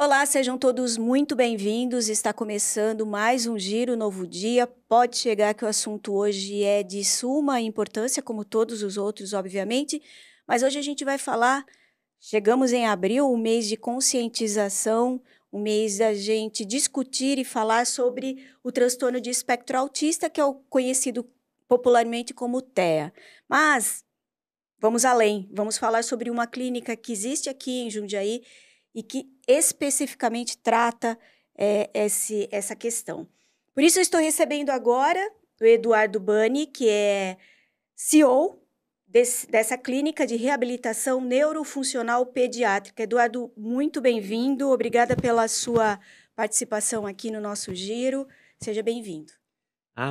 Olá, sejam todos muito bem-vindos. Está começando mais um Giro Novo Dia. Pode chegar que o assunto hoje é de suma importância, como todos os outros, obviamente, mas hoje a gente vai falar. Chegamos em abril, um mês de conscientização, um mês da gente discutir e falar sobre o transtorno de espectro autista, que é o conhecido popularmente como TEA. Mas vamos além, vamos falar sobre uma clínica que existe aqui em Jundiaí e que especificamente trata essa questão. Por isso, eu estou recebendo agora o Eduardo Bani, que é CEO dessa clínica de reabilitação neurofuncional pediátrica. Eduardo, muito bem-vindo, obrigada pela sua participação aqui no nosso giro. Seja bem-vindo.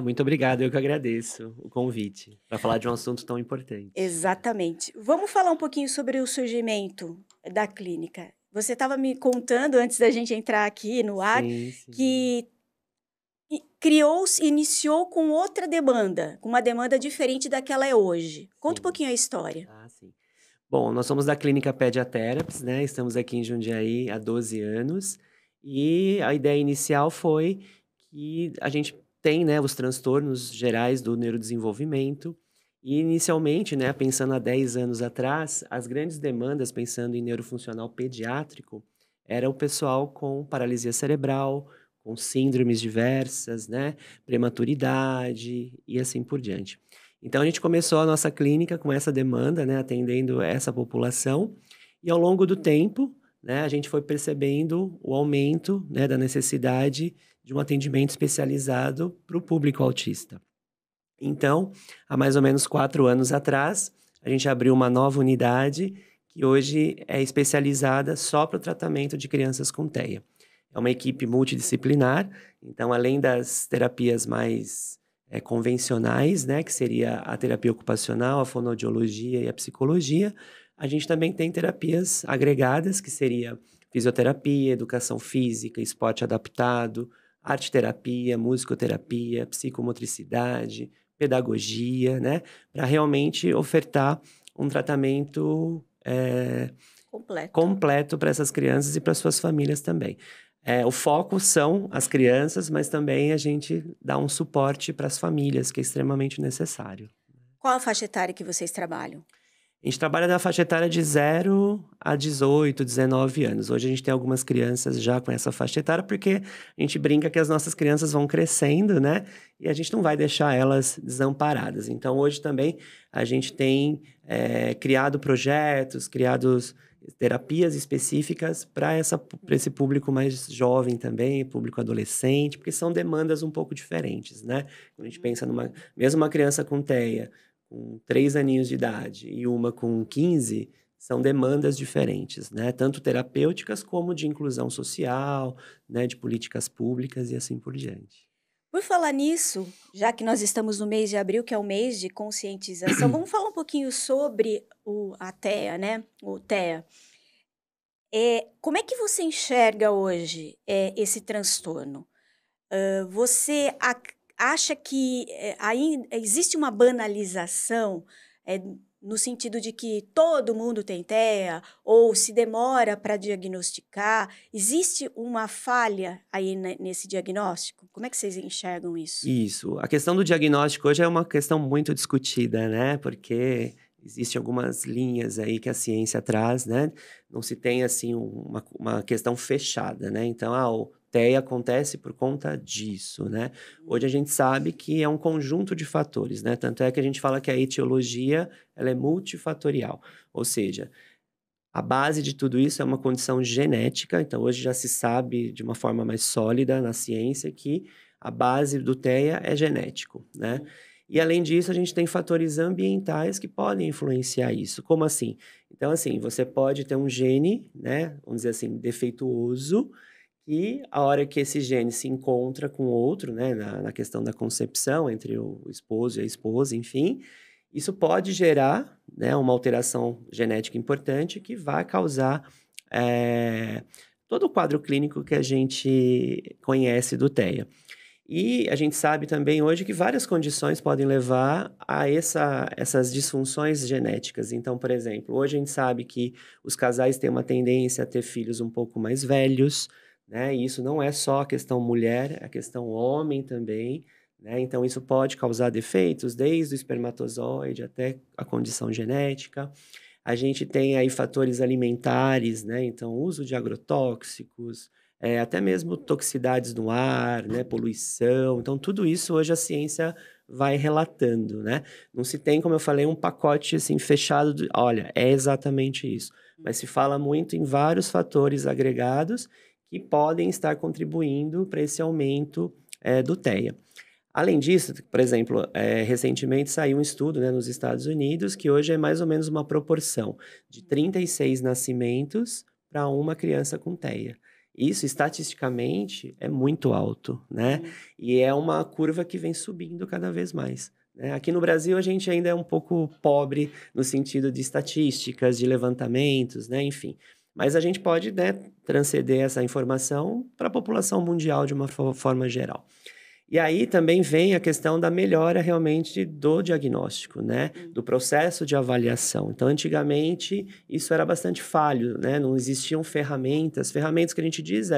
Muito obrigado, eu que agradeço o convite para falar de um assunto tão importante. Exatamente. Vamos falar um pouquinho sobre o surgimento da clínica. Você estava me contando, antes da gente entrar aqui no ar, Sim, sim. que criou-se, iniciou com outra demanda, com uma demanda diferente daquela é hoje. Conta um Sim. pouquinho a história. Sim. Bom, nós somos da clínica Pediatherapies, né, estamos aqui em Jundiaí há 12 anos, e a ideia inicial foi que a gente tem, né, os transtornos gerais do neurodesenvolvimento, e inicialmente, né, pensando há 10 anos atrás, as grandes demandas, pensando em neurofuncional pediátrico, era o pessoal com paralisia cerebral, com síndromes diversas, né, prematuridade e assim por diante. Então a gente começou a nossa clínica com essa demanda, né, atendendo essa população, e ao longo do tempo, né, a gente foi percebendo o aumento, né, da necessidade de um atendimento especializado para o público autista. Então, há mais ou menos 4 anos atrás, a gente abriu uma nova unidade que hoje é especializada só para o tratamento de crianças com TEA. É uma equipe multidisciplinar, então além das terapias mais convencionais, né, que seria a terapia ocupacional, a fonoaudiologia e a psicologia, a gente também tem terapias agregadas, que seria fisioterapia, educação física, esporte adaptado, arte-terapia, musicoterapia, psicomotricidade, pedagogia, né, para realmente ofertar um tratamento Completo. completo para essas crianças e para suas famílias também. O foco são as crianças, mas também a gente dá um suporte para as famílias, que é extremamente necessário. Qual a faixa etária que vocês trabalham? A gente trabalha na faixa etária de 0 a 18, 19 anos. Hoje a gente tem algumas crianças já com essa faixa etária, porque a gente brinca que as nossas crianças vão crescendo, né? E a gente não vai deixar elas desamparadas. Então, hoje também a gente tem criado projetos, criados terapias específicas para esse público mais jovem também, público adolescente, porque são demandas um pouco diferentes, né? Quando a gente pensa mesmo uma criança com TEA, com 3 aninhos de idade e uma com 15, são demandas diferentes, né? Tanto terapêuticas como de inclusão social, né? De políticas públicas e assim por diante. Por falar nisso, já que nós estamos no mês de abril, que é o mês de conscientização, vamos falar um pouquinho sobre a TEA, né? O TEA. Como é que você enxerga hoje esse transtorno? Você acha que ainda existe uma banalização, eh, no sentido de que todo mundo tem TEA, ou se demora para diagnosticar? Existe uma falha aí nesse diagnóstico? Como é que vocês enxergam isso? Isso. A questão do diagnóstico hoje é uma questão muito discutida, né? Porque existem algumas linhas aí que a ciência traz, né? Não se tem, assim, uma questão fechada, né? Então, o TEA acontece por conta disso, né? Hoje a gente sabe que é um conjunto de fatores, né? Tanto é que a gente fala que a etiologia, ela é multifatorial. Ou seja, a base de tudo isso é uma condição genética, então hoje já se sabe de uma forma mais sólida na ciência que a base do TEA é genético, né? E além disso, a gente tem fatores ambientais que podem influenciar isso. Como assim? Então, assim, você pode ter um gene, né, vamos dizer assim, defeituoso, e a hora que esse gene se encontra com outro, né, na questão da concepção entre o esposo e a esposa, enfim, isso pode gerar, né, uma alteração genética importante que vai causar todo o quadro clínico que a gente conhece do TEA. E a gente sabe também hoje que várias condições podem levar a essas disfunções genéticas. Então, por exemplo, hoje a gente sabe que os casais têm uma tendência a ter filhos um pouco mais velhos, né? E isso não é só a questão mulher, é a questão homem também, né? Então, isso pode causar defeitos, desde o espermatozoide até a condição genética. A gente tem aí fatores alimentares, né? Então, uso de agrotóxicos, até mesmo toxicidades no ar, né? Poluição. Então, tudo isso hoje a ciência vai relatando, né? Não se tem, como eu falei, um pacote assim fechado de, olha, é exatamente isso. Mas se fala muito em vários fatores agregados que podem estar contribuindo para esse aumento do TEA. Além disso, por exemplo, recentemente saiu um estudo, né, nos Estados Unidos que hoje é mais ou menos uma proporção de 36 nascimentos para uma criança com TEA. Isso, estatisticamente, é muito alto, né? E é uma curva que vem subindo cada vez mais, né? Aqui no Brasil, a gente ainda é um pouco pobre no sentido de estatísticas, de levantamentos, né? Enfim. Mas a gente pode, né, transcender essa informação para a população mundial de uma forma geral. E aí também vem a questão da melhora realmente do diagnóstico, né? Do processo de avaliação. Então, antigamente, isso era bastante falho, né? Não existiam ferramentas. Ferramentas que a gente diz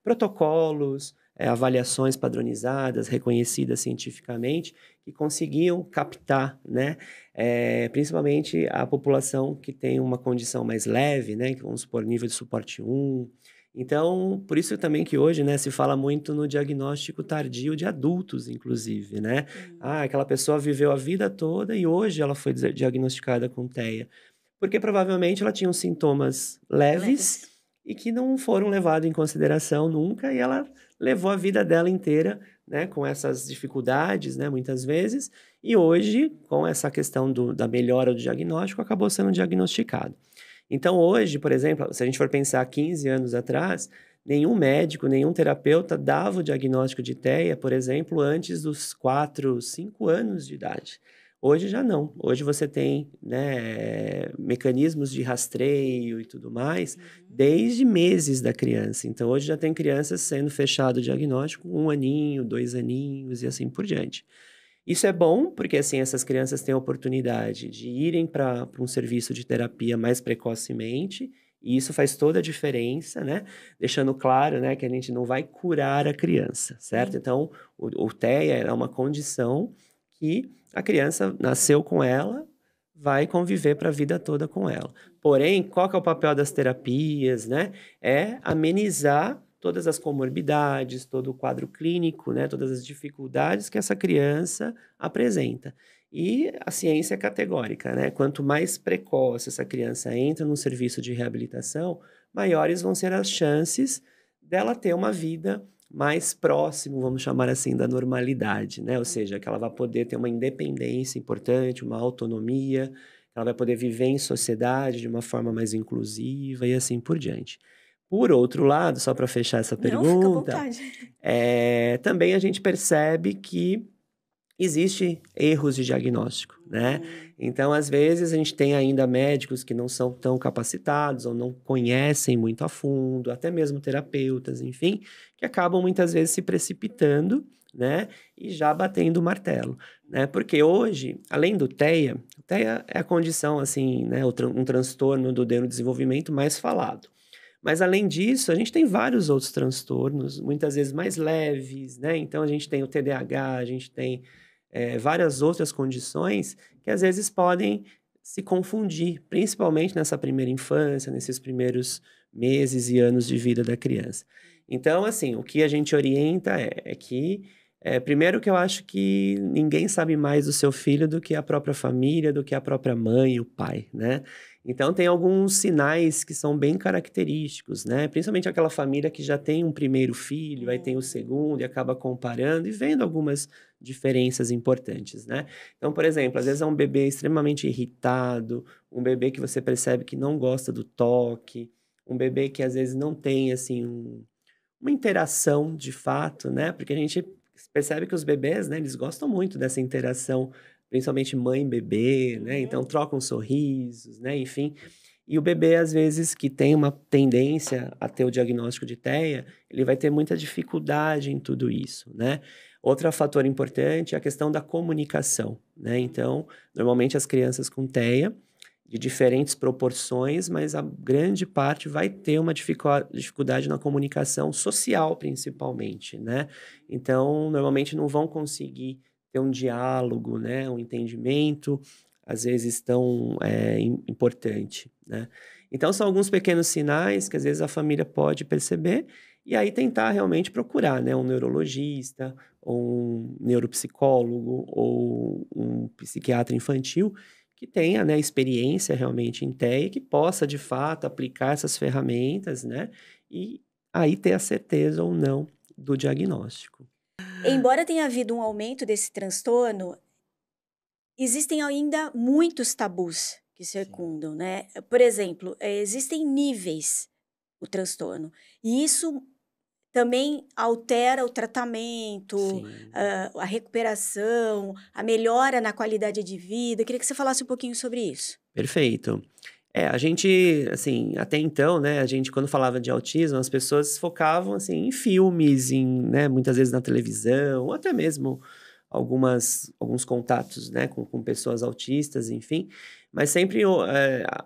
protocolos, avaliações padronizadas, reconhecidas cientificamente, que conseguiam captar, né? Principalmente a população que tem uma condição mais leve, né? Vamos supor, nível de suporte 1. Então, por isso também que hoje, né, se fala muito no diagnóstico tardio de adultos, inclusive, né? Aquela pessoa viveu a vida toda e hoje ela foi diagnosticada com TEA. Porque provavelmente ela tinha uns sintomas leves e que não foram levados em consideração nunca e ela levou a vida dela inteira, né, com essas dificuldades, né, muitas vezes. E hoje, com essa questão da melhora do diagnóstico, acabou sendo diagnosticado. Então, hoje, por exemplo, se a gente for pensar 15 anos atrás, nenhum médico, nenhum terapeuta dava o diagnóstico de TEA, por exemplo, antes dos 4, 5 anos de idade. Hoje já não. Hoje você tem, né, mecanismos de rastreio e tudo mais, desde meses da criança. Então, hoje já tem crianças sendo fechado o diagnóstico com 1 aninho, 2 aninhos e assim por diante. Isso é bom, porque assim, essas crianças têm a oportunidade de irem para um serviço de terapia mais precocemente, e isso faz toda a diferença, né? Deixando claro, né, que a gente não vai curar a criança, certo? Então, o TEA é uma condição que a criança nasceu com ela, vai conviver para a vida toda com ela. Porém, qual que é o papel das terapias, né? É amenizar todas as comorbidades, todo o quadro clínico, né, todas as dificuldades que essa criança apresenta. E a ciência é categórica, né? Quanto mais precoce essa criança entra num serviço de reabilitação, maiores vão ser as chances dela ter uma vida mais próximo, vamos chamar assim, da normalidade, né? Ou seja, que ela vai poder ter uma independência importante, uma autonomia, ela vai poder viver em sociedade de uma forma mais inclusiva e assim por diante. Por outro lado, só para fechar essa Não, fica à pergunta, vontade. também a gente percebe que existe erros de diagnóstico, né? Então, às vezes, a gente tem ainda médicos que não são tão capacitados ou não conhecem muito a fundo, até mesmo terapeutas, enfim, que acabam muitas vezes se precipitando, né? E já batendo o martelo, né? Porque hoje, além do TEA, o TEA é a condição, assim, né? Um transtorno do neurodesenvolvimento mais falado. Mas, além disso, a gente tem vários outros transtornos, muitas vezes mais leves, né? Então, a gente tem o TDAH, a gente tem várias outras condições que, às vezes, podem se confundir, principalmente nessa primeira infância, nesses primeiros meses e anos de vida da criança. Então, assim, o que a gente orienta é que, primeiro que eu acho que ninguém sabe mais do seu filho do que a própria família, do que a própria mãe e o pai, né? Então, tem alguns sinais que são bem característicos, né? Principalmente aquela família que já tem um primeiro filho, aí tem o segundo e acaba comparando e vendo algumas diferenças importantes, né? Então, por exemplo, às vezes é um bebê extremamente irritado, um bebê que você percebe que não gosta do toque, um bebê que às vezes não tem, assim, uma interação de fato, né? Porque a gente percebe que os bebês, né, eles gostam muito dessa interação, principalmente mãe-bebê, né? Então trocam sorrisos, né? Enfim. E o bebê, às vezes, que tem uma tendência a ter o diagnóstico de TEA, ele vai ter muita dificuldade em tudo isso, né? Outro fator importante é a questão da comunicação, né? Então, normalmente as crianças com TEA, de diferentes proporções, mas a grande parte vai ter uma dificuldade na comunicação social, principalmente, né? Então, normalmente não vão conseguir ter um diálogo, né? Um entendimento, às vezes tão importante, né? Então, são alguns pequenos sinais que às vezes a família pode perceber e aí tentar realmente procurar, né? Um neurologista, ou um neuropsicólogo, ou um psiquiatra infantil que tenha, né, experiência realmente em TEA e que possa, de fato, aplicar essas ferramentas, né? E aí ter a certeza ou não do diagnóstico. Embora tenha havido um aumento desse transtorno, existem ainda muitos tabus que Sim. circundam, né? Por exemplo, existem níveis o transtorno. E isso também altera o tratamento, Sim. a recuperação, a melhora na qualidade de vida. Eu queria que você falasse um pouquinho sobre isso. Perfeito. A gente, assim, até então, né, a gente quando falava de autismo, as pessoas focavam, assim, em filmes, né, muitas vezes na televisão, ou até mesmo alguns contatos, né, com pessoas autistas, enfim. Mas sempre,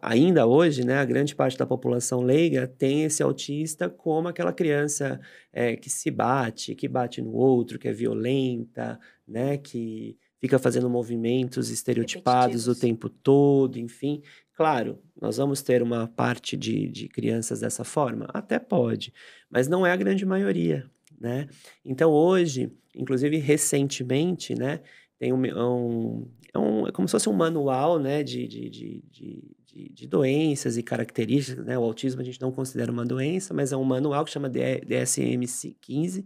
ainda hoje, né, a grande parte da população leiga tem esse autista como aquela criança que se bate, que bate no outro, que é violenta, né, que fica fazendo movimentos estereotipados o Repetitivos. tempo todo, enfim. Claro, nós vamos ter uma parte de crianças dessa forma? Até pode, mas não é a grande maioria, né? Então hoje, inclusive recentemente, né, tem é como se fosse um manual, né, de doenças e características, né? O autismo a gente não considera uma doença, mas é um manual que chama DSM-15,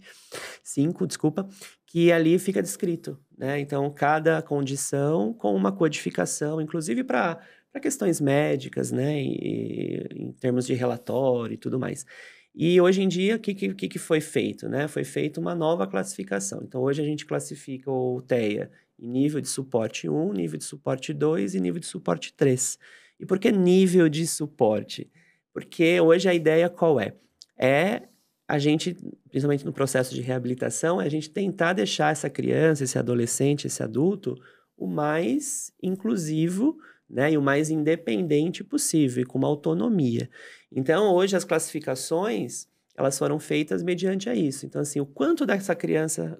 5, desculpa, que ali fica descrito, né? Então, cada condição com uma codificação, inclusive para questões médicas, né, em termos de relatório e tudo mais. E hoje em dia, o que foi feito, né? Foi feita uma nova classificação. Então, hoje a gente classifica o TEA em nível de suporte 1, nível de suporte 2 e nível de suporte 3. E por que nível de suporte? Porque hoje a ideia qual é? É a gente, principalmente no processo de reabilitação, é a gente tentar deixar essa criança, esse adolescente, esse adulto, o mais inclusivo, né, e o mais independente possível, e com uma autonomia. Então, hoje as classificações, elas foram feitas mediante a isso. Então, assim, quanto essa criança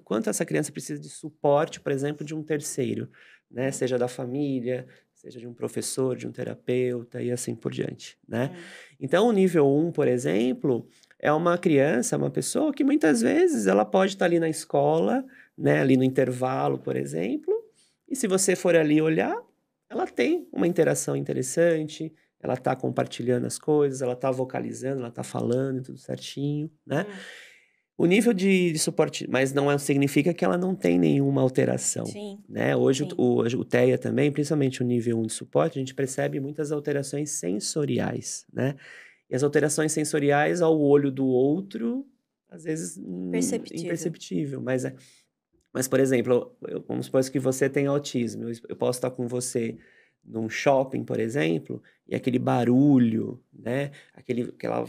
precisa de suporte, por exemplo, de um terceiro, né, seja da família, seja de um professor, de um terapeuta e assim por diante, né? Então, o nível 1, por exemplo, é uma criança, uma pessoa que muitas vezes ela pode estar ali na escola, né, ali no intervalo, por exemplo, e se você for ali olhar, ela tem uma interação interessante, ela está compartilhando as coisas, ela está vocalizando, ela está falando tudo certinho, né? O nível de suporte, mas não significa que ela não tem nenhuma alteração, Sim, né? Hoje sim. o TEA também, principalmente o nível 1 de suporte, a gente percebe muitas alterações sensoriais, né? E as alterações sensoriais ao olho do outro, às vezes, Perceptível. imperceptível, mas, por exemplo, vamos supor que você tem autismo, eu posso estar com você num shopping, por exemplo, e aquele barulho, né, aquela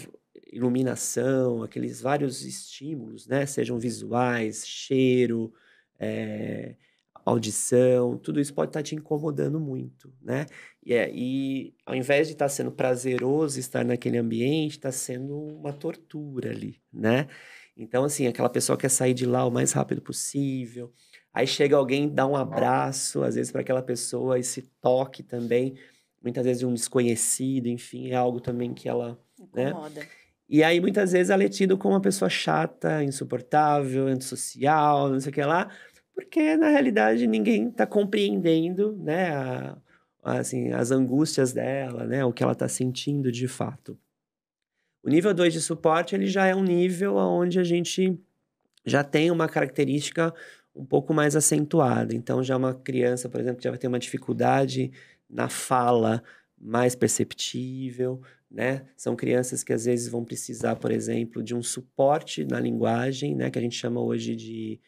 iluminação, aqueles vários estímulos, né, sejam visuais, cheiro, eh, audição, tudo isso pode estar te incomodando muito, né. E ao invés de estar sendo prazeroso estar naquele ambiente, está sendo uma tortura ali, né. Então, assim, aquela pessoa quer sair de lá o mais rápido possível. Aí chega alguém, dá um abraço, às vezes, para aquela pessoa, esse toque também, muitas vezes de um desconhecido, enfim, é algo também que ela, né? Incomoda. E aí, muitas vezes, ela é tida como uma pessoa chata, insuportável, antissocial, não sei o que lá, porque, na realidade, ninguém está compreendendo, né, assim, as angústias dela, né, o que ela está sentindo de fato. O nível 2 de suporte, ele já é um nível onde a gente já tem uma característica um pouco mais acentuada. Então, já uma criança, por exemplo, que já vai ter uma dificuldade na fala mais perceptível, né? São crianças que às vezes vão precisar, por exemplo, de um suporte na linguagem, né? Que a gente chama hoje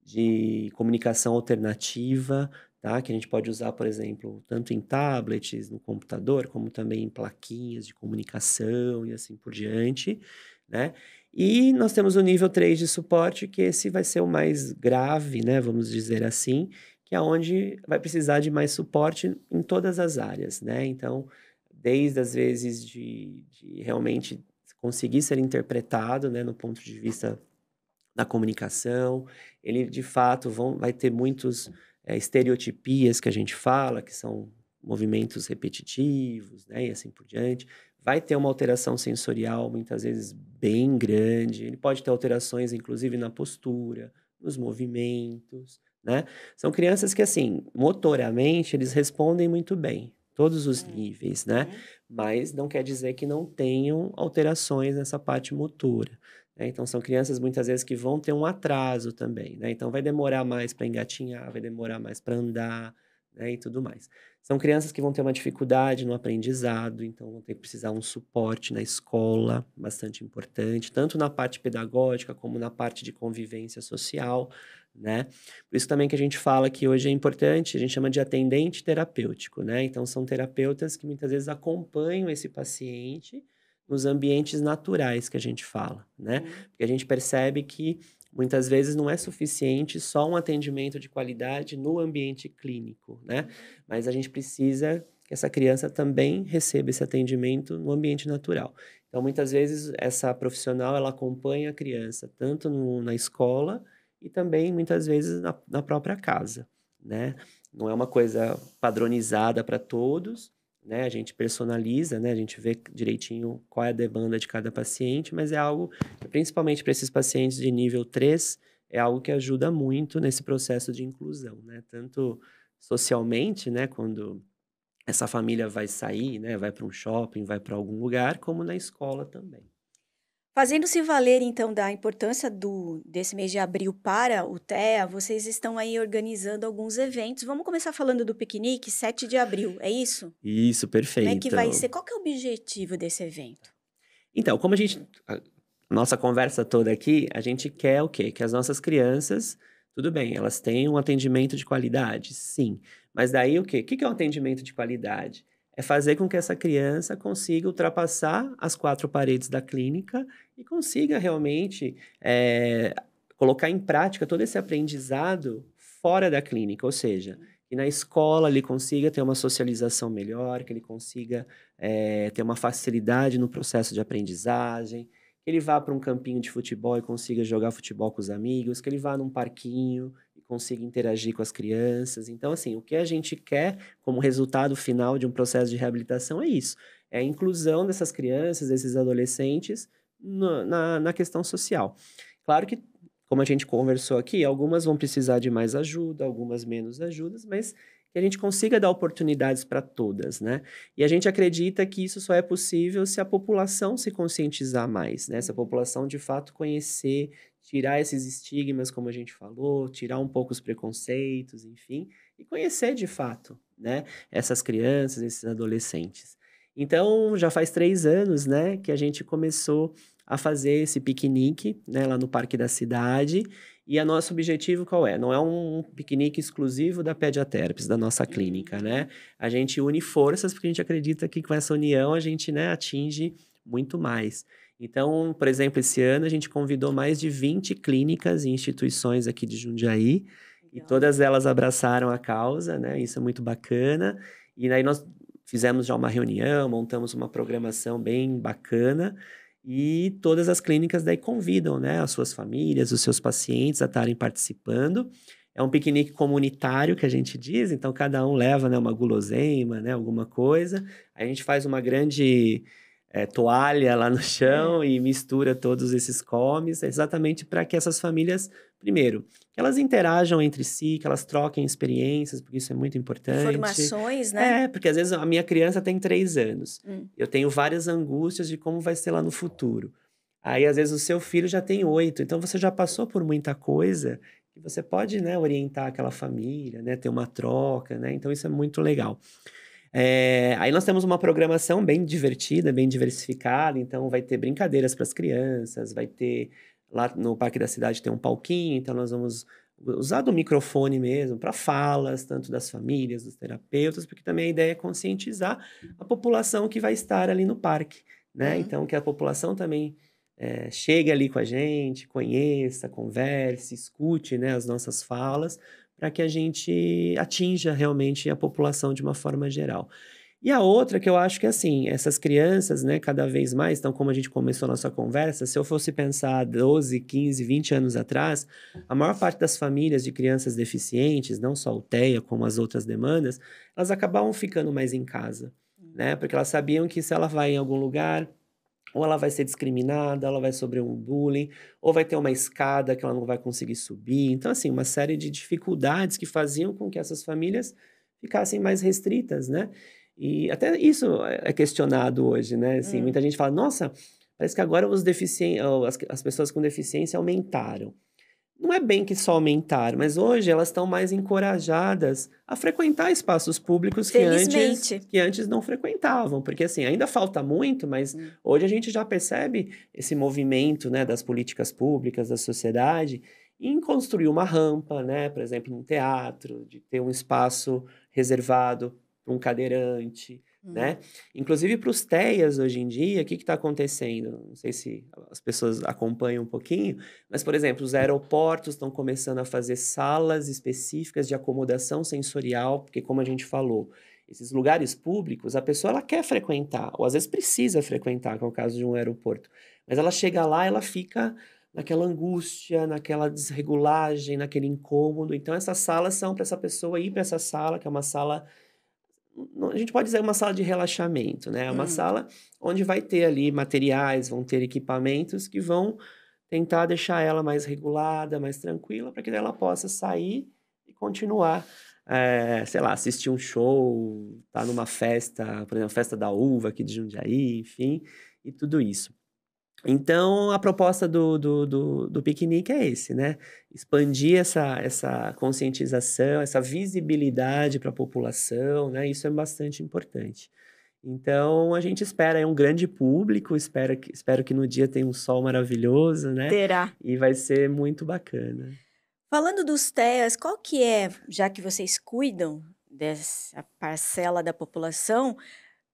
de comunicação alternativa, tá? Que a gente pode usar, por exemplo, tanto em tablets, no computador, como também em plaquinhas de comunicação e assim por diante, né? E nós temos o nível 3 de suporte, que esse vai ser o mais grave, né? Vamos dizer assim, que é onde vai precisar de mais suporte em todas as áreas, né? Então, desde as vezes de realmente conseguir ser interpretado, né, no ponto de vista da comunicação, ele de fato vai ter muitos estereotipias que a gente fala, que são movimentos repetitivos, né, e assim por diante. Vai ter uma alteração sensorial, muitas vezes bem grande. Ele pode ter alterações, inclusive, na postura, nos movimentos, né? São crianças que, assim, motoramente, eles respondem muito bem, todos os níveis, né? Uhum. Mas não quer dizer que não tenham alterações nessa parte motora, né? Então, são crianças, muitas vezes, que vão ter um atraso também, né? Então, vai demorar mais para engatinhar, vai demorar mais para andar, né? E tudo mais. São crianças que vão ter uma dificuldade no aprendizado, então vão ter que precisar um suporte na escola, bastante importante, tanto na parte pedagógica como na parte de convivência social, né? Por isso também que a gente fala que hoje é importante, a gente chama de atendente terapêutico, né? Então, são terapeutas que muitas vezes acompanham esse paciente nos ambientes naturais que a gente fala, né? Porque a gente percebe que muitas vezes não é suficiente só um atendimento de qualidade no ambiente clínico, né? Mas a gente precisa que essa criança também receba esse atendimento no ambiente natural. Então, muitas vezes, essa profissional, ela acompanha a criança tanto na escola e também, muitas vezes, na própria casa, né? Não é uma coisa padronizada para todos, né? A gente personaliza, né? A gente vê direitinho qual é a demanda de cada paciente, mas é algo que, principalmente para esses pacientes de nível 3, é algo que ajuda muito nesse processo de inclusão, né? Tanto socialmente, né? Quando essa família vai sair, né? Vai para um shopping, vai para algum lugar, como na escola também. Fazendo-se valer, então, da importância desse mês de abril para o TEA, vocês estão aí organizando alguns eventos. Vamos começar falando do piquenique, 7 de abril, é isso? Isso, Como é que vai perfeito. ser? Qual que é o objetivo desse evento? Então, como a nossa conversa toda aqui, a gente quer o quê? Que as nossas crianças, tudo bem, elas têm um atendimento de qualidade, sim. Mas daí o quê? O que que é um atendimento de qualidade? É fazer com que essa criança consiga ultrapassar as 4 paredes da clínica e consiga realmente colocar em prática todo esse aprendizado fora da clínica, ou seja, que na escola ele consiga ter uma socialização melhor, que ele consiga ter uma facilidade no processo de aprendizagem, que ele vá para um campinho de futebol e consiga jogar futebol com os amigos, que ele vá num parquinho e consiga interagir com as crianças. Então, assim, o que a gente quer como resultado final de um processo de reabilitação é isso, é a inclusão dessas crianças, desses adolescentes na questão social. Claro que, como a gente conversou aqui, algumas vão precisar de mais ajuda, algumas menos ajudas, mas que a gente consiga dar oportunidades para todas, né? E a gente acredita que isso só é possível se a população se conscientizar mais, né? Se a população de fato conhecer, tirar esses estigmas, como a gente falou, tirar um pouco os preconceitos, enfim, e conhecer de fato, né? Essas crianças, esses adolescentes. Então, já faz 3 anos, né, que a gente começou a fazer esse piquenique, né, lá no Parque da Cidade. E o nosso objetivo qual é? Não é um piquenique exclusivo da Pediatherapies, da nossa clínica, né? A gente une forças porque a gente acredita que com essa união a gente, né, atinge muito mais. Então, por exemplo, esse ano a gente convidou mais de 20 clínicas e instituições aqui de Jundiaí e Legal. todas elas abraçaram a causa, né? Isso é muito bacana. E aí nós fizemos já uma reunião, montamos uma programação bem bacana e todas as clínicas daí convidam, né, as suas famílias, os seus pacientes a estarem participando. É um piquenique comunitário que a gente diz, então cada um leva, né, uma guloseima, né, alguma coisa. Aí a gente faz uma grande toalha lá no chão e mistura todos esses comes, exatamente para que essas famílias, primeiro, que elas interajam entre si, que elas troquem experiências, porque isso é muito importante. Informações, né? É, porque às vezes a minha criança tem 3 anos. Hum. Eu tenho várias angústias de como vai ser lá no futuro. Aí, às vezes, o seu filho já tem 8, então você já passou por muita coisa que você pode, né, orientar aquela família, né, ter uma troca, né? Então, isso é muito legal. Aí nós temos uma programação bem divertida, bem diversificada, então vai ter brincadeiras para as crianças, vai ter lá no Parque da Cidade tem um palquinho, então nós vamos usar do microfone mesmo para falas, tanto das famílias, dos terapeutas, porque também a ideia é conscientizar a população que vai estar ali no parque, né? Então, que a população também chegue ali com a gente, conheça, converse, escute, né, as nossas falas, para que a gente atinja realmente a população de uma forma geral. E a outra que eu acho que, assim, essas crianças, né, cada vez mais, então, como a gente começou a nossa conversa, se eu fosse pensar 12, 15, 20 anos atrás, a maior parte das famílias de crianças deficientes, não só o TEA, como as outras demandas, elas acabavam ficando mais em casa, né? Porque elas sabiam que se ela vai em algum lugar, ou ela vai ser discriminada, ela vai sofrer um bullying, ou vai ter uma escada que ela não vai conseguir subir. Então, assim, uma série de dificuldades que faziam com que essas famílias ficassem mais restritas, né? E até isso é questionado hoje, né? Assim, muita gente fala, nossa, parece que agora as pessoas com deficiência aumentaram. Não é bem que só aumentaram, mas hoje elas estão mais encorajadas a frequentar espaços públicos Felizmente. que antes não frequentavam. Porque, assim, ainda falta muito, mas hoje a gente já percebe esse movimento, né, das políticas públicas, da sociedade, em construir uma rampa, né, por exemplo, num teatro, de ter um espaço reservado para um cadeirante, né? Inclusive para os TEAs hoje em dia, o que está acontecendo? Não sei se as pessoas acompanham um pouquinho, mas, por exemplo, os aeroportos estão começando a fazer salas específicas de acomodação sensorial, porque, como a gente falou, esses lugares públicos, a pessoa ela quer frequentar, ou às vezes precisa frequentar, que é o caso de um aeroporto, mas ela chega lá, ela fica naquela angústia, naquela desregulagem, naquele incômodo. Então, essas salas são para essa pessoa ir para essa sala, que é uma sala, a gente pode dizer uma sala de relaxamento, né? É uma sala onde vai ter ali materiais, vão ter equipamentos que vão tentar deixar ela mais regulada, mais tranquila, para que ela possa sair e continuar, sei lá, assistir um show, tá numa festa, por exemplo, a festa da uva aqui de Jundiaí, enfim, e tudo isso. Então, a proposta do piquenique é esse, né? Expandir essa conscientização, essa visibilidade para a população, né? Isso é bastante importante. Então, a gente espera aí um grande público, espero que no dia tenha um sol maravilhoso, né? Terá. E vai ser muito bacana. Falando dos TEAs, qual que é, já que vocês cuidam dessa parcela da população,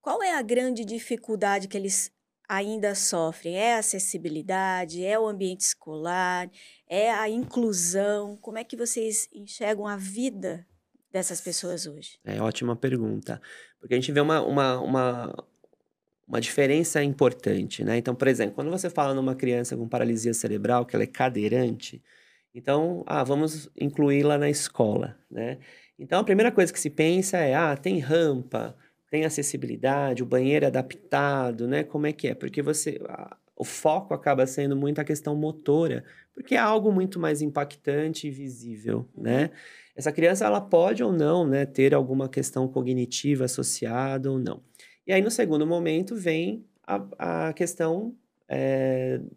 qual é a grande dificuldade que eles ainda sofrem? É a acessibilidade? É o ambiente escolar? É a inclusão? Como é que vocês enxergam a vida dessas pessoas hoje? É ótima pergunta, porque a gente vê uma diferença importante, né? Então, por exemplo, quando você fala numa criança com paralisia cerebral, que ela é cadeirante, então, vamos incluí-la na escola, né? Então, a primeira coisa que se pensa é, tem rampa, tem acessibilidade, o banheiro é adaptado, né? Como é que é? Porque o foco acaba sendo muito a questão motora, porque é algo muito mais impactante e visível, né? Essa criança, ela pode ou não, né, ter alguma questão cognitiva associada ou não. E aí, no segundo momento, vem a questão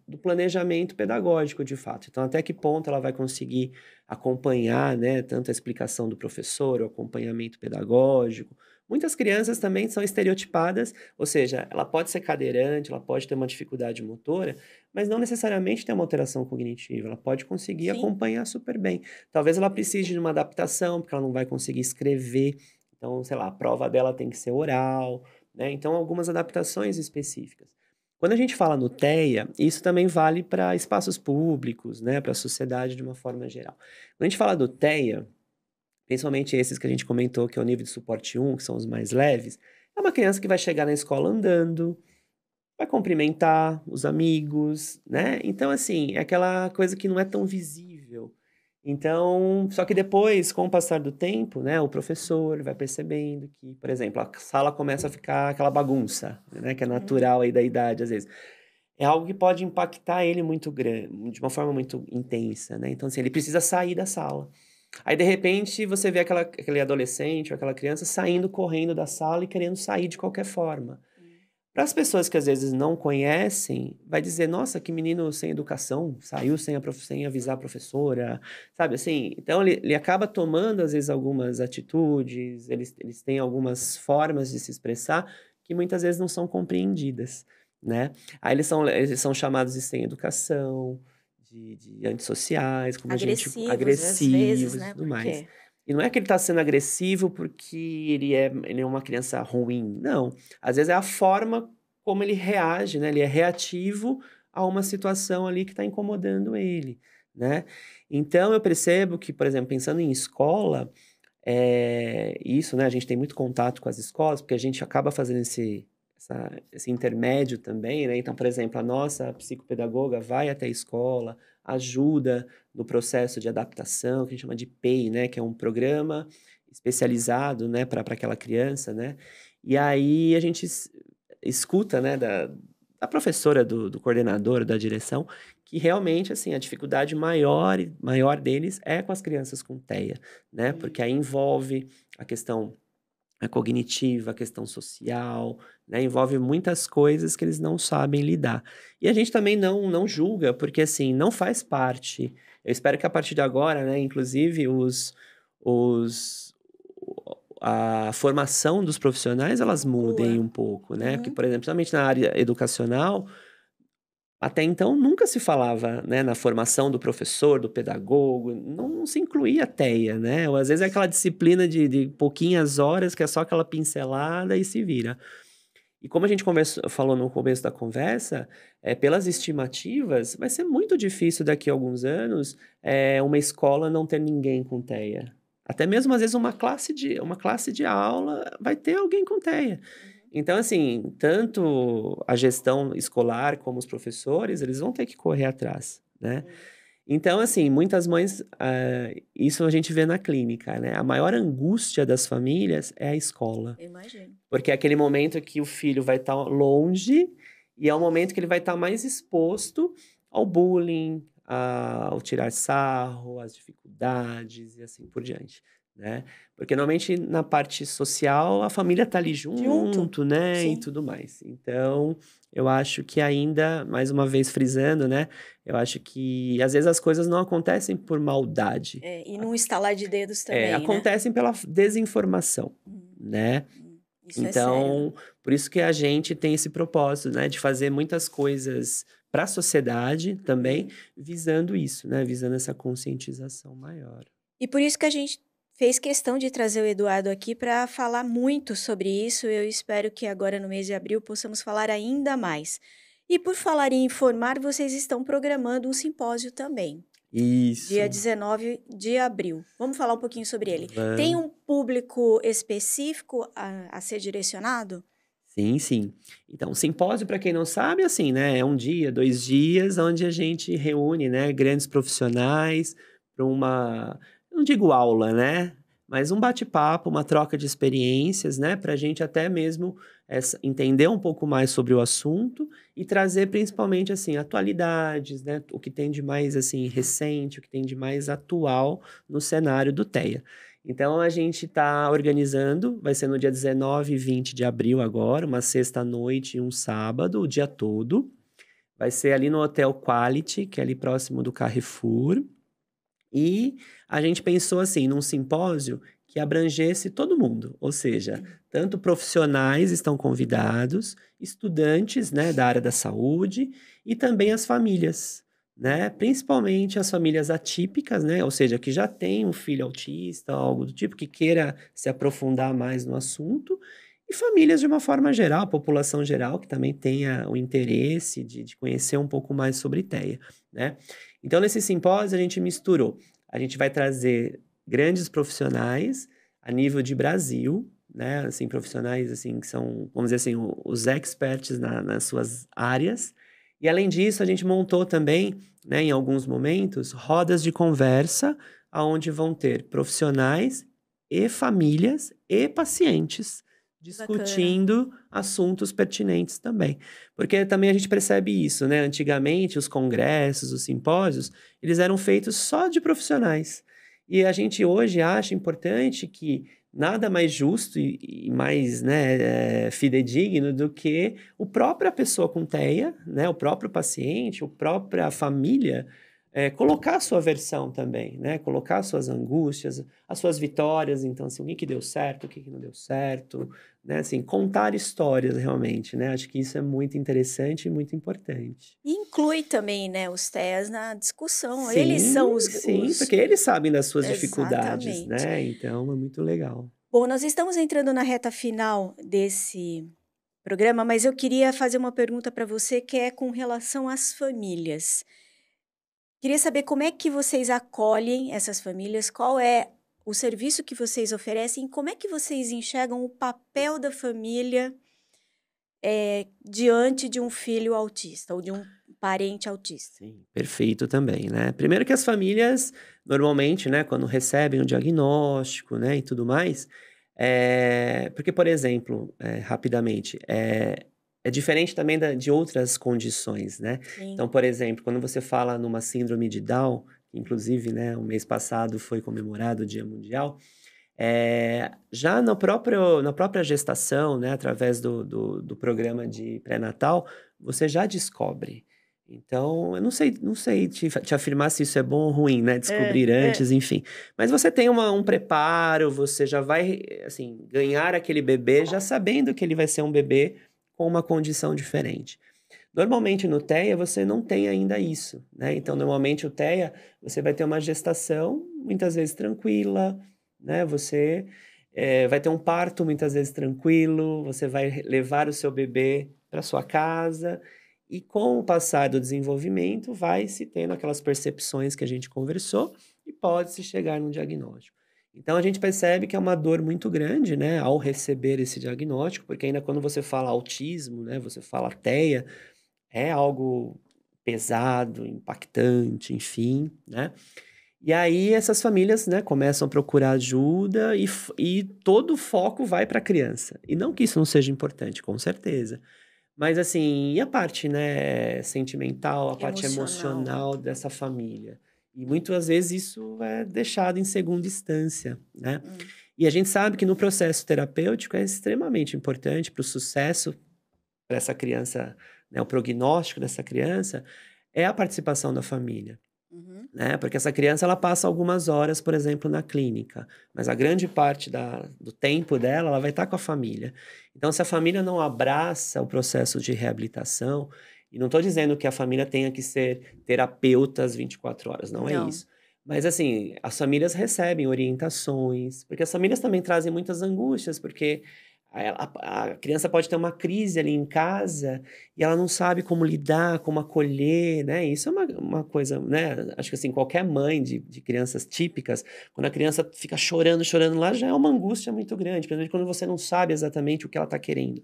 do planejamento pedagógico, de fato. Então, até que ponto ela vai conseguir acompanhar, né, tanto a explicação do professor, o acompanhamento pedagógico. Muitas crianças também são estereotipadas, ou seja, ela pode ser cadeirante, ela pode ter uma dificuldade motora, mas não necessariamente ter uma alteração cognitiva, ela pode conseguir Sim. acompanhar super bem. Talvez ela precise de uma adaptação, porque ela não vai conseguir escrever, então, sei lá, a prova dela tem que ser oral, né? Então, algumas adaptações específicas. Quando a gente fala no TEA, isso também vale para espaços públicos, né, para a sociedade de uma forma geral. Quando a gente fala do TEA, principalmente esses que a gente comentou, que é o nível de suporte 1, que são os mais leves, é uma criança que vai chegar na escola andando, vai cumprimentar os amigos, né? Então, assim, é aquela coisa que não é tão visível. Então, só que depois, com o passar do tempo, né, o professor vai percebendo que, por exemplo, a sala começa a ficar aquela bagunça, né, que é natural aí da idade, às vezes. É algo que pode impactar ele muito grande, de uma forma muito intensa, né? Então, assim, ele precisa sair da sala. Aí, de repente, você vê aquele adolescente ou aquela criança saindo correndo da sala e querendo sair de qualquer forma. Para as pessoas que às vezes não conhecem, vai dizer, nossa, que menino sem educação, saiu sem avisar a professora, sabe assim? Então, ele acaba tomando, às vezes, algumas atitudes, eles têm algumas formas de se expressar que muitas vezes não são compreendidas, né? Aí eles são chamados de sem educação, de antissociais, como Agressivos, agressivos às vezes, e né? tudo Por mais. quê? E não é que ele está sendo agressivo porque ele é uma criança ruim, não. Às vezes é a forma como ele reage, né? Ele é reativo a uma situação ali que está incomodando ele, né? Então eu percebo que, por exemplo, pensando em escola, isso, né? A gente tem muito contato com as escolas, porque a gente acaba fazendo esse intermédio também, né? Então, por exemplo, a nossa psicopedagoga vai até a escola, ajuda no processo de adaptação, que a gente chama de PEI, né? Que é um programa especializado, né? Para aquela criança, né? E aí a gente escuta, né? Da professora, do coordenador, da direção, que realmente, assim, a dificuldade maior deles é com as crianças com TEA, né? Porque aí envolve a questão cognitiva, a questão social, né? Envolve muitas coisas que eles não sabem lidar. E a gente também não julga, porque, assim, não faz parte. Eu espero que a partir de agora, né? Inclusive, os, a formação dos profissionais, elas mudem um pouco, né? Porque, por exemplo, principalmente na área educacional, até então nunca se falava, né, na formação do professor, do pedagogo, não se incluía a TEA, né? Ou às vezes é aquela disciplina de pouquinhas horas que é só aquela pincelada e se vira. E como a gente falou no começo da conversa, pelas estimativas, vai ser muito difícil daqui a alguns anos uma escola não ter ninguém com TEA. Até mesmo, às vezes, uma classe de aula vai ter alguém com TEA. Então, assim, tanto a gestão escolar como os professores, eles vão ter que correr atrás, né? Então, assim, muitas mães, isso a gente vê na clínica, né? A maior angústia das famílias é a escola. Eu imagino. Porque é aquele momento que o filho vai estar longe e é o momento que ele vai estar mais exposto ao bullying, ao tirar sarro, às dificuldades e assim por diante, né? Porque normalmente na parte social a família tá ali junto, né? Sim. E tudo mais. Então, eu acho que ainda, mais uma vez frisando, né? Eu acho que às vezes as coisas não acontecem por maldade. E num estalar de dedos também, né? Acontecem pela desinformação, né? Isso é sério. Então, por isso que a gente tem esse propósito, né, de fazer muitas coisas para a sociedade também, visando isso, né, visando essa conscientização maior. E por isso que a gente fez questão de trazer o Eduardo aqui para falar muito sobre isso. Eu espero que agora no mês de abril possamos falar ainda mais. E por falar em informar, vocês estão programando um simpósio também. Isso. Dia 19 de abril. Vamos falar um pouquinho sobre ele. Vamos. Tem um público específico a ser direcionado? Sim, sim. Então, o simpósio, para quem não sabe, assim, né, é um dia, 2 dias, onde a gente reúne, né, grandes profissionais para não digo aula, né, mas um bate-papo, uma troca de experiências, né, para a gente até mesmo entender um pouco mais sobre o assunto e trazer principalmente, assim, atualidades, né, o que tem de mais, assim, recente, o que tem de mais atual no cenário do TEA. Então, a gente está organizando, vai ser no dia 19 e 20 de abril agora, uma sexta-noite e um sábado, o dia todo. Vai ser ali no Hotel Quality, que é ali próximo do Carrefour. E a gente pensou assim, num simpósio que abrangesse todo mundo, ou seja, tanto profissionais estão convidados, estudantes, né, da área da saúde e também as famílias, né, principalmente as famílias atípicas, né, ou seja, que já tem um filho autista, algo do tipo, que queira se aprofundar mais no assunto, e famílias de uma forma geral, população geral, que também tenha o interesse de conhecer um pouco mais sobre TEA, né. Então, nesse simpósio, a gente vai trazer grandes profissionais a nível de Brasil, né? Assim, profissionais assim, que são, vamos dizer assim, os experts nas suas áreas. E, além disso, a gente montou também, né, em alguns momentos, rodas de conversa, onde vão ter profissionais e famílias e pacientes discutindo assuntos pertinentes também. Porque também a gente percebe isso, né? Antigamente, os congressos, os simpósios, eles eram feitos só de profissionais. E a gente hoje acha importante que nada mais justo e mais, né, fidedigno do que a própria pessoa com TEA, né, o próprio paciente, a própria família, colocar a sua versão também, né? Colocar as suas angústias, as suas vitórias, então, assim, o que deu certo, o que não deu certo, né? Assim, contar histórias realmente, né? Acho que isso é muito interessante e muito importante. E inclui também, né, os TEAs na discussão. Eles Sim, são sim, porque eles sabem das suas dificuldades, Exatamente. né? Então, é muito legal. Bom, nós estamos entrando na reta final desse programa, mas eu queria fazer uma pergunta para você que é com relação às famílias. Queria saber como é que vocês acolhem essas famílias, qual é o serviço que vocês oferecem, como é que vocês enxergam o papel da família diante de um filho autista ou de um parente autista. Sim, perfeito também, né? Primeiro que as famílias, normalmente, né, quando recebem o diagnóstico, né, e tudo mais, porque, por exemplo, rapidamente, é diferente também de outras condições, né? Sim. Então, por exemplo, quando você fala numa síndrome de Down, inclusive, né, o mês passado foi comemorado o Dia Mundial, já na própria gestação, né, através do programa de pré-natal, você já descobre. Então, eu não sei te afirmar se isso é bom ou ruim, né, descobrir antes, enfim. Mas você tem um preparo, você já vai, assim, ganhar aquele bebê já sabendo que ele vai ser um bebê com uma condição diferente. Normalmente no TEA você não tem ainda isso, né? Então, normalmente o TEA você vai ter uma gestação muitas vezes tranquila, né? Você vai ter um parto muitas vezes tranquilo, você vai levar o seu bebê para sua casa e com o passar do desenvolvimento vai se tendo aquelas percepções que a gente conversou e pode-se chegar num diagnóstico. Então a gente percebe que é uma dor muito grande, né, ao receber esse diagnóstico, porque ainda quando você fala autismo, né, você fala TEA, é algo pesado, impactante, enfim, né. E aí essas famílias, né, começam a procurar ajuda e todo o foco vai para a criança. E não que isso não seja importante, com certeza. Mas assim, e a parte, né, sentimental, a parte Emocional. emocional dessa família? E muitas vezes isso é deixado em segunda instância, né. Hum. E a gente sabe que no processo terapêutico é extremamente importante para o sucesso para essa criança, né, o prognóstico dessa criança, é a participação da família, Uhum. né? Porque essa criança ela passa algumas horas, por exemplo, na clínica, mas a grande parte do tempo dela, ela vai estar com a família. Então, se a família não abraça o processo de reabilitação, e não estou dizendo que a família tenha que ser terapeutas 24 horas, não é Não. isso. Mas, assim, as famílias recebem orientações, porque as famílias também trazem muitas angústias, porque a criança pode ter uma crise ali em casa e ela não sabe como lidar, como acolher, né? Isso é uma coisa, né? Acho que assim, qualquer mãe de crianças típicas, quando a criança fica chorando, chorando lá, já é uma angústia muito grande, principalmente quando você não sabe exatamente o que ela está querendo.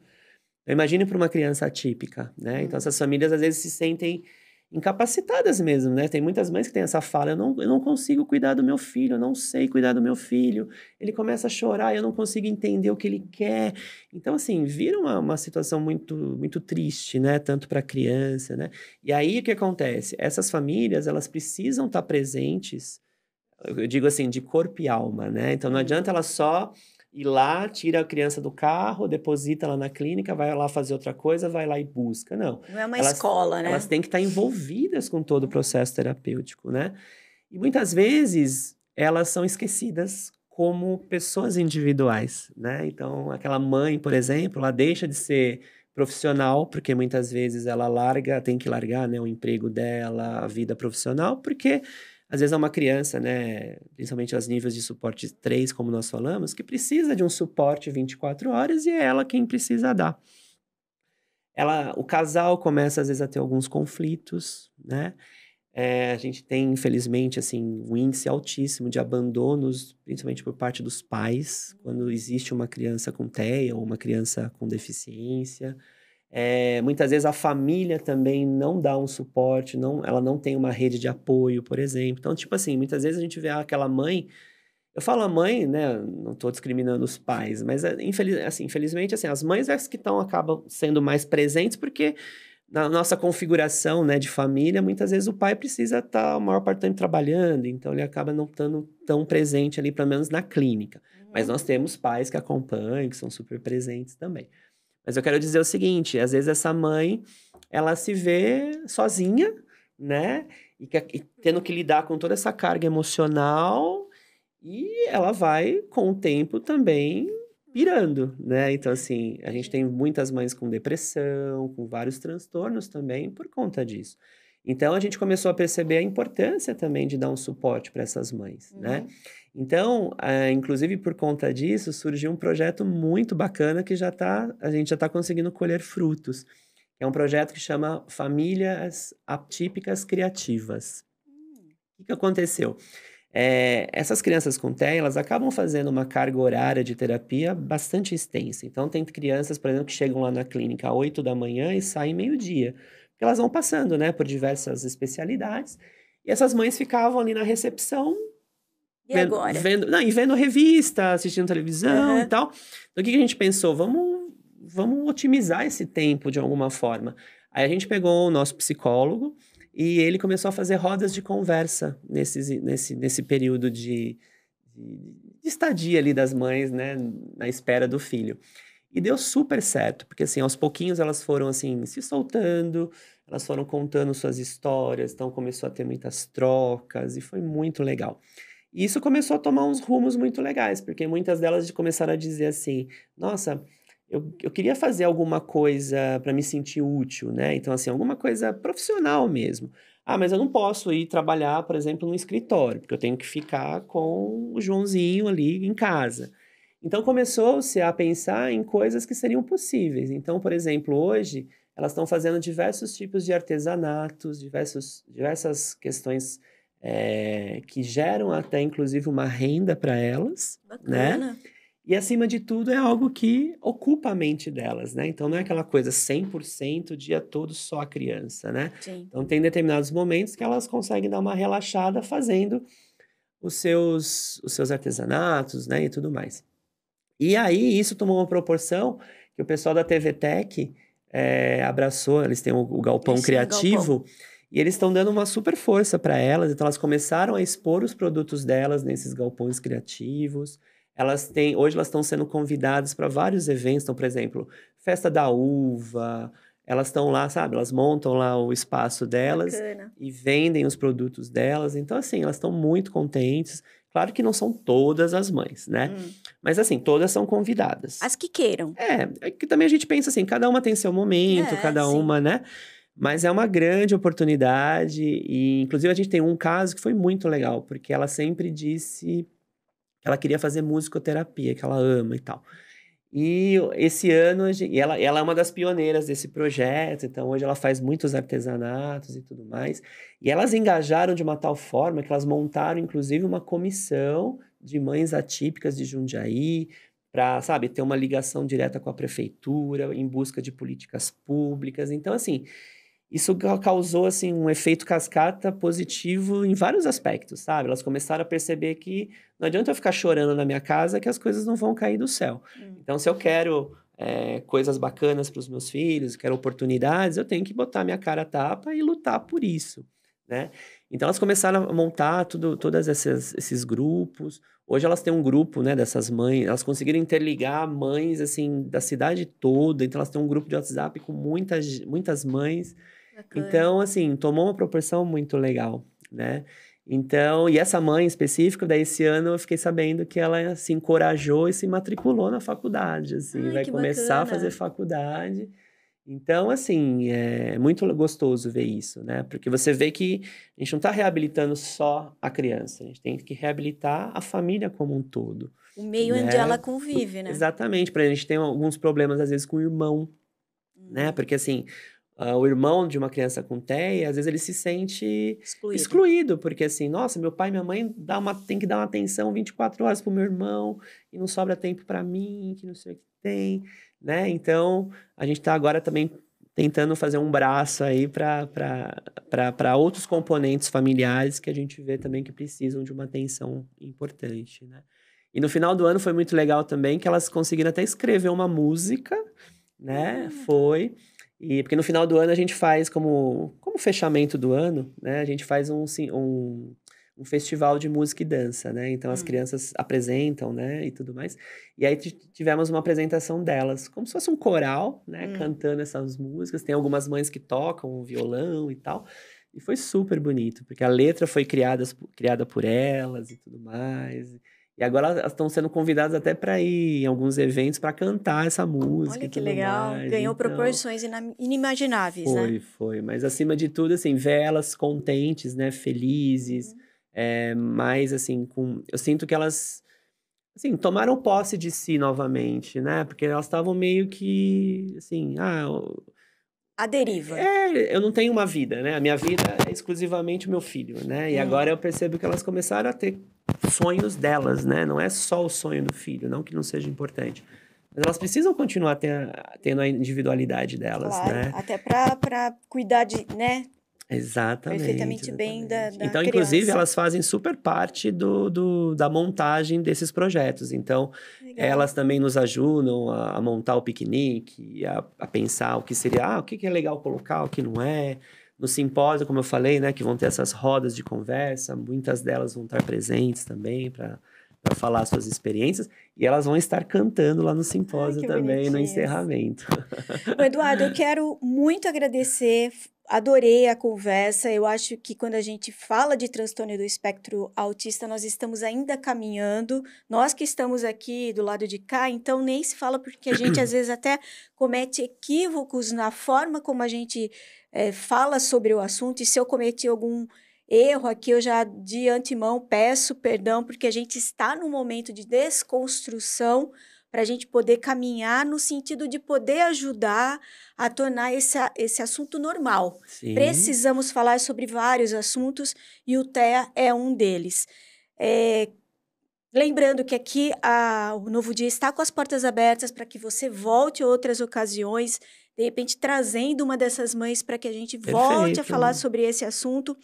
Então, imagine para uma criança atípica, né? Então, essas famílias às vezes se sentem incapacitadas mesmo, né? Tem muitas mães que têm essa fala: eu não consigo cuidar do meu filho, eu não sei cuidar do meu filho. Ele começa a chorar e eu não consigo entender o que ele quer. Então, assim, vira uma situação muito, muito triste, né? Tanto para a criança, né? E aí o que acontece? Essas famílias, elas precisam estar presentes, eu digo assim, de corpo e alma, né? Então, não adianta ela só ir lá, tira a criança do carro, deposita lá na clínica, vai lá fazer outra coisa, vai lá e busca. Não. Não é uma Elas, escola, elas né? têm que estar envolvidas com todo o processo terapêutico, né? E muitas vezes elas são esquecidas como pessoas individuais, né? Então, aquela mãe, por exemplo, ela deixa de ser profissional, porque muitas vezes ela tem que largar, né, o emprego dela, a vida profissional, porque às vezes é uma criança, né, principalmente aos níveis de suporte 3, como nós falamos, que precisa de um suporte 24 horas e é ela quem precisa dar. O casal começa às vezes a ter alguns conflitos, né? A gente tem, infelizmente, assim, um índice altíssimo de abandonos, principalmente por parte dos pais, quando existe uma criança com TEA ou uma criança com deficiência. Muitas vezes a família também não dá um suporte, ela não tem uma rede de apoio, por exemplo. Então, tipo assim, muitas vezes a gente vê aquela mãe. Eu falo a mãe, né? Não estou discriminando os pais, mas infelizmente, assim, as mães que acabam sendo mais presentes, porque na nossa configuração, né, de família, muitas vezes o pai precisa estar a maior parte do tempo trabalhando, então ele acaba não estando tão presente ali, pelo menos na clínica. Mas Uhum. nós temos pais que acompanham, que são super presentes também. Mas eu quero dizer o seguinte, às vezes essa mãe, ela se vê sozinha, né? e tendo que lidar com toda essa carga emocional, e ela vai, com o tempo, também pirando, né? Então, assim, a gente tem muitas mães com depressão, com vários transtornos também por conta disso. Então, a gente começou a perceber a importância também de dar um suporte para essas mães, né? Então, inclusive por conta disso, surgiu um projeto muito bacana que a gente já está conseguindo colher frutos. É um projeto que chama Famílias Atípicas Criativas. O que aconteceu? Essas crianças com TEA, elas acabam fazendo uma carga horária de terapia bastante extensa. Então, tem crianças, por exemplo, que chegam lá na clínica às 8 da manhã e saem meio-dia. Porque elas vão passando, né, por diversas especialidades. E essas mães ficavam ali na recepção, E agora? vendo revista, assistindo televisão e tal. Então, o que a gente pensou? Vamos otimizar esse tempo de alguma forma. Aí a gente pegou o nosso psicólogo e ele começou a fazer rodas de conversa nesse período de estadia ali das mães, né, na espera do filho. E deu super certo, porque assim, aos pouquinhos elas foram assim, se soltando, elas foram contando suas histórias, então começou a ter muitas trocas e foi muito legal. E isso começou a tomar uns rumos muito legais, porque muitas delas começaram a dizer assim: nossa, eu queria fazer alguma coisa para me sentir útil, né? Então, assim, alguma coisa profissional mesmo. Ah, mas eu não posso ir trabalhar, por exemplo, no escritório, porque eu tenho que ficar com o Joãozinho ali em casa. Então, começou-se a pensar em coisas que seriam possíveis. Então, por exemplo, hoje, elas estão fazendo diversos tipos de artesanatos, diversas questões que geram até, inclusive, uma renda para elas, né? Bacana. E, acima de tudo, é algo que ocupa a mente delas, né? Então, não é aquela coisa 100% o dia todo só a criança, né? Sim. Então, tem determinados momentos que elas conseguem dar uma relaxada fazendo os seus artesanatos, né? E tudo mais. E aí, isso tomou uma proporção que o pessoal da TV Tech abraçou. Eles têm o Galpão Sim, Criativo. Galpão. E eles estão dando uma super força para elas. Então, elas começaram a expor os produtos delas nesses galpões criativos. Hoje elas estão sendo convidadas para vários eventos. Então, por exemplo, Festa da Uva. Elas estão lá, sabe? Elas montam lá o espaço delas Bacana. e vendem os produtos delas. Então, assim, elas estão muito contentes. Claro que não são todas as mães, né? Mas, assim, todas são convidadas. As que queiram. É que também a gente pensa assim, cada uma tem seu momento, cada sim. uma, né? Mas é uma grande oportunidade e, inclusive, a gente tem um caso que foi muito legal, porque ela sempre disse que ela queria fazer musicoterapia, que ela ama e tal. E esse ano, ela é uma das pioneiras desse projeto, então hoje ela faz muitos artesanatos e tudo mais. E elas engajaram de uma tal forma que elas montaram, inclusive, uma comissão de mães atípicas de Jundiaí, para, sabe, ter uma ligação direta com a prefeitura, em busca de políticas públicas. Então, assim, isso causou, assim, um efeito cascata positivo em vários aspectos, sabe? Elas começaram a perceber que não adianta eu ficar chorando na minha casa que as coisas não vão cair do céu. Então, se eu quero coisas bacanas para os meus filhos, quero oportunidades, eu tenho que botar minha cara a tapa e lutar por isso, né? Então, elas começaram a montar todos esses grupos. Hoje, elas têm um grupo, né, dessas mães. Elas conseguiram interligar mães, assim, da cidade toda. Então, elas têm um grupo de WhatsApp com muitas mães. Bacana. Então, assim, tomou uma proporção muito legal, né? Então, e essa mãe em específico, daí esse ano eu fiquei sabendo que ela se encorajou e se matriculou na faculdade, assim, Ai, vai que começar a bacana. fazer faculdade. Então, assim, é muito gostoso ver isso, né? Porque você vê que a gente não está reabilitando só a criança, a gente tem que reabilitar a família como um todo, O meio onde né? ela convive, né? Exatamente, para a gente tem alguns problemas, às vezes, com o irmão, né? Porque, assim, o irmão de uma criança com TEA, às vezes ele se sente excluído, porque assim, nossa, meu pai e minha mãe tem que dar uma atenção 24 horas pro meu irmão, e não sobra tempo para mim, que não sei o que tem, né? Então, a gente tá agora também tentando fazer um braço aí para outros componentes familiares que a gente vê também que precisam de uma atenção importante, né? E no final do ano foi muito legal também que elas conseguiram até escrever uma música, né? Porque no final do ano a gente faz como fechamento do ano, né? A gente faz um festival de música e dança, né? Então as crianças apresentam, né? E tudo mais. E aí tivemos uma apresentação delas, como se fosse um coral, né? Cantando essas músicas. Tem algumas mães que tocam violão e tal. E foi super bonito, porque a letra foi criada por elas e tudo mais. E agora elas estão sendo convidadas até para ir em alguns eventos para cantar essa música Olha e que tudo legal. mais. Ganhou Então, proporções inimagináveis, né? foi. Mas acima de tudo, assim, ver elas contentes, né, felizes, Uhum. mais assim, eu sinto que elas, assim, tomaram posse de si novamente, né? Porque elas estavam meio que, assim, A deriva. eu não tenho uma vida, né? A minha vida é exclusivamente o meu filho, né? E agora eu percebo que elas começaram a ter sonhos delas, né? Não é só o sonho do filho, não que não seja importante. Mas elas precisam continuar tendo a individualidade delas, Claro, né? até para cuidar de, né, Exatamente, perfeitamente bem exatamente. da Então, inclusive, criança. elas fazem super parte da montagem desses projetos. Então, Legal. elas também nos ajudam a montar o piquenique, a pensar o que seria, o que é legal colocar, o que não é. No simpósio, como eu falei, né, que vão ter essas rodas de conversa, muitas delas vão estar presentes também para falar suas experiências, e elas vão estar cantando lá no Ai, simpósio que também, no bonitinhas. encerramento. Bom, Eduardo, eu quero muito agradecer, adorei a conversa. Eu acho que quando a gente fala de transtorno do espectro autista, nós estamos ainda caminhando. Nós que estamos aqui do lado de cá, então nem se fala porque a gente às vezes até comete equívocos na forma como a gente fala sobre o assunto. E se eu cometi algum erro aqui, eu já de antemão peço perdão, porque a gente está num momento de desconstrução para a gente poder caminhar no sentido de poder ajudar a tornar esse assunto normal. Sim, Precisamos falar sobre vários assuntos e o TEA é um deles. É, lembrando que aqui o Novo Dia está com as portas abertas para que você volte em outras ocasiões, de repente trazendo uma dessas mães para que a gente volte a falar perfeito. sobre esse assunto.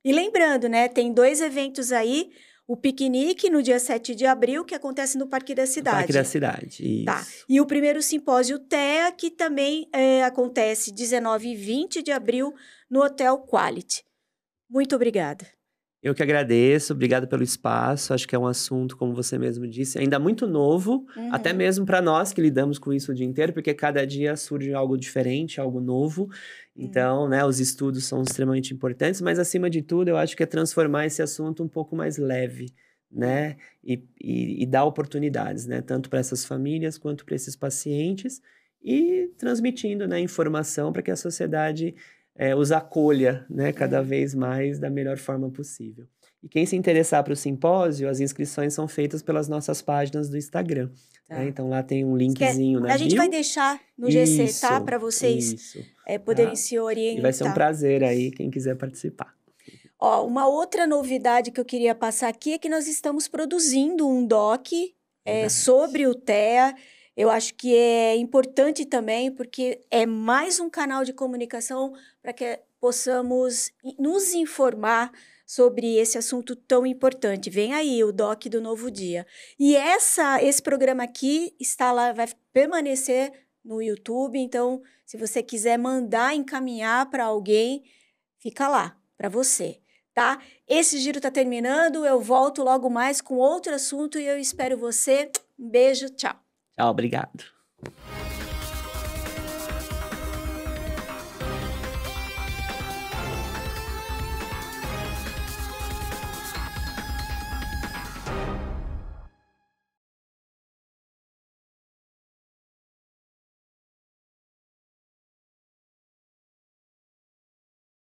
E lembrando, né, tem 2 eventos aí, o piquenique no dia 7 de abril, que acontece no Parque da No Parque da Cidade. Cidade, Tá. isso. E o primeiro simpósio TEA, que também acontece 19 e 20 de abril no Hotel Quality. Muito obrigada. Eu que agradeço, obrigado pelo espaço. Acho que é um assunto, como você mesmo disse, ainda muito novo, até Uhum. mesmo para nós que lidamos com isso o dia inteiro, porque cada dia surge algo diferente, algo novo. Então, né, os estudos são extremamente importantes, mas acima de tudo, eu acho que é transformar esse assunto um pouco mais leve, né? E dar oportunidades, né? Tanto para essas famílias quanto para esses pacientes, e transmitindo, né, informação para que a sociedade os acolha, né, cada vez mais da melhor forma possível. E quem se interessar para o simpósio, as inscrições são feitas pelas nossas páginas do Instagram, né? Tá. Então lá tem um linkzinho na A gente vai bio. deixar no GC, tá? Isso, Para vocês isso, poderem tá? se E vai ser um orientar. prazer aí quem quiser participar. Ó, uma outra novidade que eu queria passar aqui é que nós estamos produzindo um doc Verdade. sobre o TEA. Eu acho que é importante também, porque é mais um canal de comunicação para que possamos nos informar sobre esse assunto tão importante. Vem aí o doc do Novo Dia. E esse programa aqui está lá, vai permanecer no YouTube. Então, se você quiser mandar encaminhar para alguém, fica lá para você. Tá? Esse giro está terminando, eu volto logo mais com outro assunto e eu espero você. Um beijo, tchau. Tchau, obrigado.